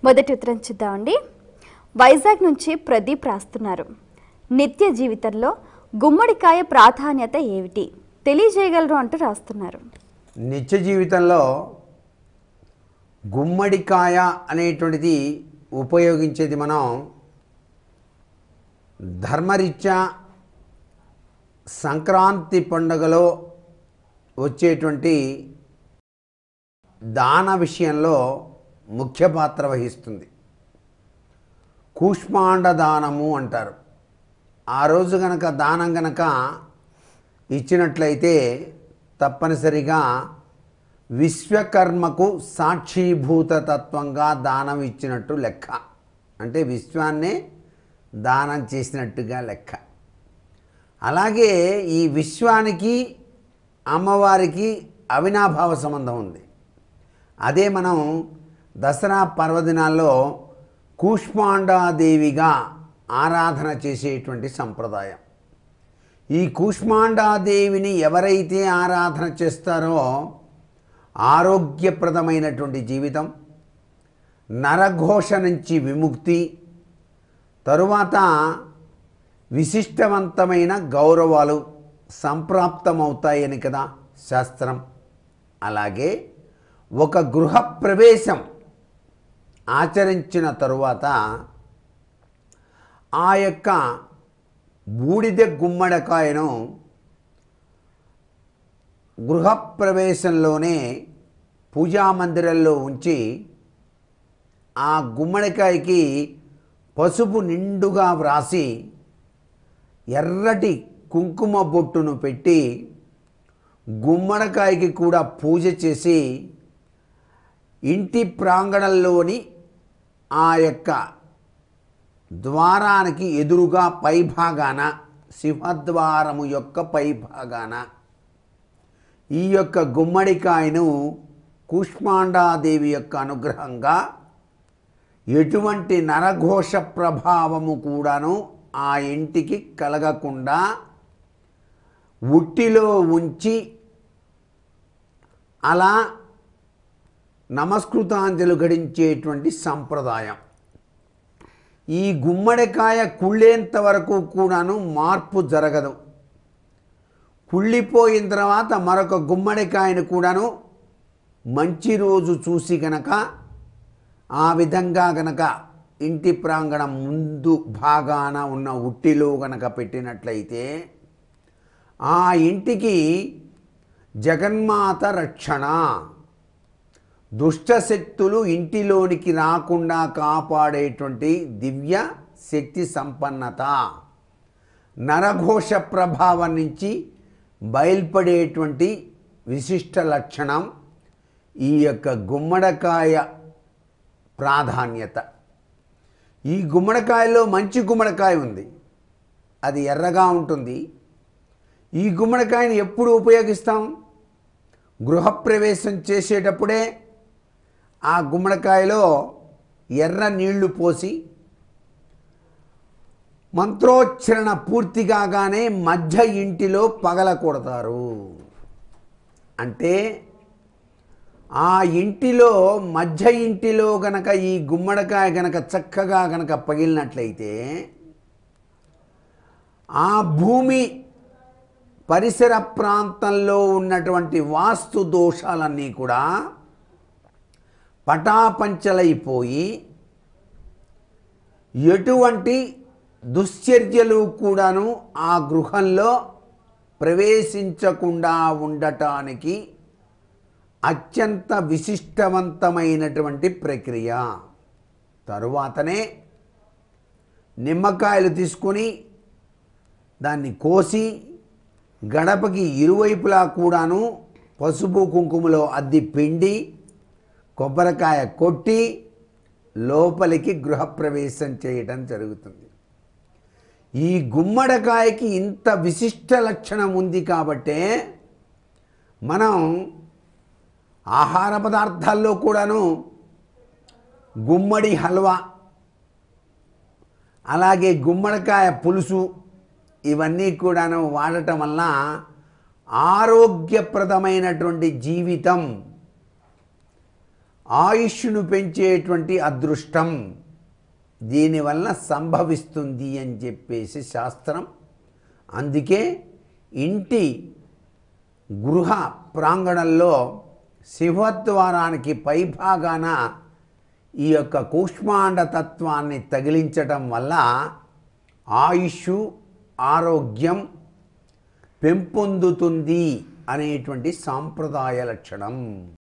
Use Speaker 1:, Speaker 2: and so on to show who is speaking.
Speaker 1: మొదటి ఉత్తరం చూద్దామండి. వైజాగ్ నుంచి ప్రదీప్ రాస్తున్నారు. నిత్య జీవితంలో గుమ్మడికాయ ప్రాధాన్యత ఏమిటి తెలియజేయగలరు అంటూ రాస్తున్నారు.
Speaker 2: నిత్య జీవితంలో గుమ్మడికాయ అనేటువంటిది ఉపయోగించేది మనం ధర్మరీత్యా సంక్రాంతి పండుగలో వచ్చేటువంటి దాన విషయంలో ముఖ్య పాత్ర వహిస్తుంది. కూష్మాండ దానము అంటారు. ఆ రోజు గనక దానం గనక ఇచ్చినట్లయితే తప్పనిసరిగా విశ్వకర్మకు సాక్షీభూత తత్వంగా దానం ఇచ్చినట్టు లెక్క. అంటే విశ్వాన్నే దానం చేసినట్టుగా లెక్క. అలాగే ఈ విశ్వానికి అమ్మవారికి అవినాభావ సంబంధం ఉంది. అదే మనం దసరా పర్వదినాల్లో కూష్మాండాదేవిగా ఆరాధన చేసేటువంటి సంప్రదాయం. ఈ కూష్మాండాదేవిని ఎవరైతే ఆరాధన చేస్తారో ఆరోగ్యప్రదమైనటువంటి జీవితం, నరఘోష నుంచి విముక్తి, తరువాత విశిష్టవంతమైన గౌరవాలు సంప్రాప్తమవుతాయని కదా శాస్త్రం. అలాగే ఒక గృహప్రవేశం ఆచరించిన తరువాత ఆ యొక్క బూడిద గుమ్మడికాయను గృహప్రవేశంలోనే పూజామందిరంలో ఉంచి ఆ గుమ్మడికాయకి పసుపు నిండుగా వ్రాసి ఎర్రటి కుంకుమ బొట్టును పెట్టి గుమ్మడికాయకి కూడా పూజ చేసి ఇంటి ప్రాంగణంలోని ఆ యొక్క ద్వారానికి ఎదురుగా పైభాగాన, సింహద్వారము యొక్క పైభాగాన ఈ యొక్క గుమ్మడికాయను కూష్మాండాదేవి యొక్క అనుగ్రహంగా ఎటువంటి నరఘోష ప్రభావము కూడాను ఆ ఇంటికి కలగకుండా ఉట్టిలో ఉంచి అలా నమస్కృతాంజలు గడించేటువంటి సంప్రదాయం. ఈ గుమ్మడికాయ కుళ్ళేంత వరకు కూడాను మార్పు జరగదు. కుళ్ళిపోయిన తర్వాత మరొక గుమ్మడికాయను కూడాను మంచి రోజు చూసి గనక ఆ విధంగా గనక ఇంటి ప్రాంగణం ముందు భాగాన ఉన్న ఉట్టిలో గనక పెట్టినట్లయితే ఆ ఇంటికి జగన్మాత రక్షణ, దుష్టశక్తులు ఇంటిలోనికి రాకుండా కాపాడేటువంటి దివ్య శక్తి సంపన్నత, నరఘోష ప్రభావం నుంచి బయల్పడేటువంటి విశిష్ట లక్షణం ఈ యొక్క గుమ్మడికాయ ప్రాధాన్యత. ఈ గుమ్మడికాయలో మంచి గుమ్మడికాయ ఉంది, అది ఎర్రగా ఉంటుంది. ఈ గుమ్మడికాయని ఎప్పుడు ఉపయోగిస్తాం? గృహప్రవేశం చేసేటప్పుడే ఆ గుమ్మడికాయలో ఎర్ర నీళ్లు పోసి మంత్రోచ్చరణ పూర్తి కాగానే మధ్య ఇంటిలో పగలకొడతారు. అంటే ఆ ఇంటిలో మధ్య ఇంటిలో గనక ఈ గుమ్మడికాయ గనక చక్కగా గనక పగిలినట్లయితే ఆ భూమి పరిసర ప్రాంతంలో ఉన్నటువంటి వాస్తు దోషాలన్నీ కూడా పటాపంచలైపోయి ఎటువంటి దుశ్చర్యలు కూడాను ఆ గృహంలో ప్రవేశించకుండా ఉండటానికి అత్యంత విశిష్టవంతమైనటువంటి ప్రక్రియ. తరువాతనే నిమ్మకాయలు తీసుకొని దాన్ని కోసి గడపకి ఇరువైపులా కూడాను పసుపు కుంకుమలో అద్ది పిండి కొబ్బరికాయ కొట్టి లోపలికి గృహప్రవేశం చేయటం జరుగుతుంది. ఈ గుమ్మడికాయకి ఇంత విశిష్ట లక్షణం ఉంది కాబట్టే మనం ఆహార పదార్థాల్లో కూడాను గుమ్మడి హల్వా, అలాగే గుమ్మడికాయ పులుసు ఇవన్నీ కూడాను వాడటం వల్ల ఆరోగ్యప్రదమైనటువంటి జీవితం, ఆయుష్ను పెంచేటువంటి అదృష్టం దీనివల్ల సంభవిస్తుంది అని చెప్పేసి శాస్త్రం. అందుకే ఇంటి గృహ ప్రాంగణంలో సింహద్వారానికి పైభాగాన ఈ యొక్క కూష్మాండ తత్వాన్ని తగిలించటం వల్ల ఆయుష్ ఆరోగ్యం పెంపొందుతుంది అనేటువంటి సాంప్రదాయ లక్షణం.